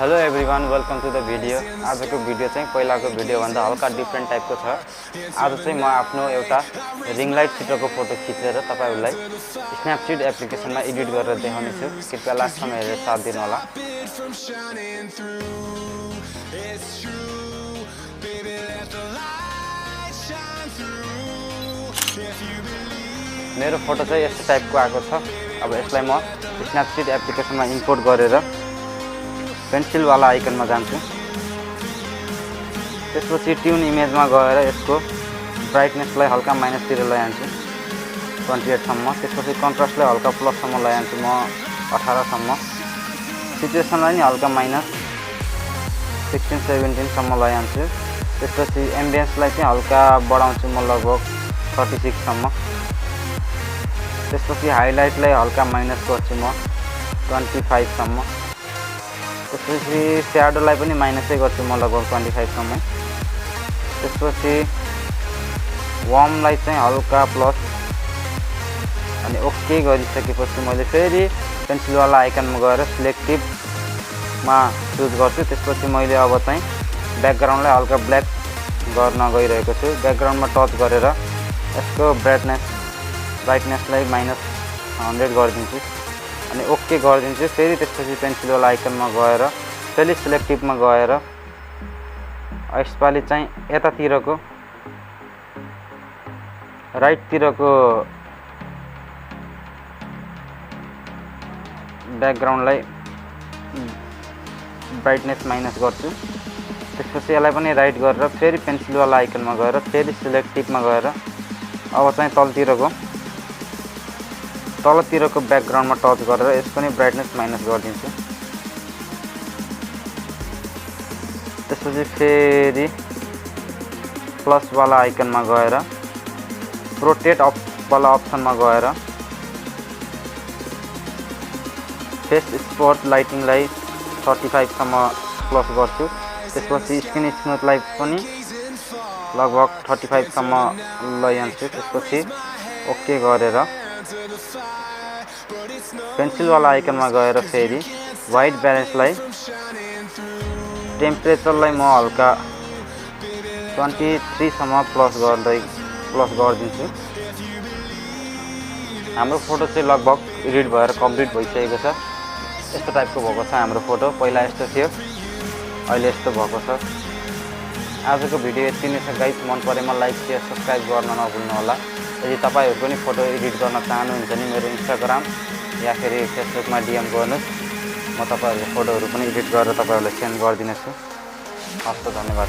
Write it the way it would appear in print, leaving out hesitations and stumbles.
Hello everyone, welcome to the video. आजको video चाहिँ पहिलाको भिडियो भन्दा हल्का डिफ्रेन्ट टाइपको छ। आज चाहिँ म आफ्नो एउटा रिङ लाइट चित्रको फोटो खिचेर तपाईहरुलाई स्न्यापसीड एप्लिकेसनमा एडिट गरेर देखाउने छु। कृपया लास्टसम्म हेरेर साथ दिनु होला। मेरो फोटो चाहिँ यस्तो टाइपको आएको छ। अब यसलाई म स्न्यापसीड एप्लिकेसनमा इम्पोर्ट गरेर पेन्सिल वाला आइकनमा जान्छु। त्यसपछि ट्युन इमेजमा गएर यसको ब्राइटनेसलाई हल्का माइनस तिर लैजान्छु 28 सम्म। त्यसपछि कन्ट्रास्टलाई हल्का प्लस सम्म लैजान्छु म 18 सम्म। सिचुएसनलाई नि हल्का माइनस 16-17 सम्म लैजान्छु। त्यसपछि एम्बियन्सलाई चाहिँ हल्का बढाउँछु म लगभग 36 सम्म। त्यसपछि हाइलाइटलाई हल्का माइनस गर्छु म 25 सम्म। त्यसपछि स्याडोलाई पनि माइनसै गर्छु म लगभग 25 सम्म। त्यसपछि वार्मलाई चाहिँ हल्का प्लस अनि ओके गरिसकेपछि मैले फेरि पेन्सिल वाला आइकनमा गएर सिलेक्टिभमा चुज गर्छु। त्यसपछि मैले अब चाहिँ ब्याकग्राउन्डलाई हल्का ब्ल्याक गर्न गइरहेको छु। ब्याकग्राउन्डमा टच गरेर यसको ब्राइटनेसलाई -100 गरिदिन्छु अनि ओके गरिदिन्छु। फेरि त्यसपछि पेन्सिल वाला आइकनमा गएर फेरि सिलेक्टिभमा गएर यसपालि चाहिँ यतातिरको राइटतिरको ब्याकग्राउन्डलाई ब्राइटनेस माइनस गर्छु। त्यसपछि यसलाई पनि राइट गरेर फेरि पेन्सिल वाला आइकनमा गएर फेरि सिलेक्टिभमा गएर अब चाहिँ तलतिरको ब्याकग्राउन्डमा टच गरेर यसको नि ब्राइटनेस माइनस गरिदिन्छु। त्यसपछि फेरि प्लस वाला आइकनमा गएर रोटेट अप वाला अप्सनमा गएर फेस स्पट लाइटिङलाई 35 सम्म प्लस गर्छु। त्यसपछि स्किन स्मुथलाई पनि लगभग 35 सम्म लैजान्छु। त्यसपछि ओके गरेर पेन्सिल वाला आइकनमा गएर फेरि व्हाइट ब्यालेन्सलाई टेम्परेचरलाई म हल्का 23 सम्म प्लस गरिदिन्छु। हाम्रो फोटो चाहिँ लगभग एडिट भएर कम्प्लिट भइसकेको छ। यस्तो टाइपको भएको छ हाम्रो फोटो। पहिला यस्तो थियो, अहिले यस्तो भएको छ। आजको भिडियो यति नै छ गाइस। मन परेमा लाइक शेयर सब्सक्राइब गर्न नभुल्नु होला। यदि तपाईहरु पनि फोटो एडिट गर्न चाहनुहुन्छ नि मेरो इन्स्टाग्राम या फेरि फेसबुकमा डीएम गर्नुस्। म तपाईहरुको फोटोहरु पनि एडिट गरेर तपाईहरुलाई सेन्ड गर्दिनेछु। हस्त धन्यवाद।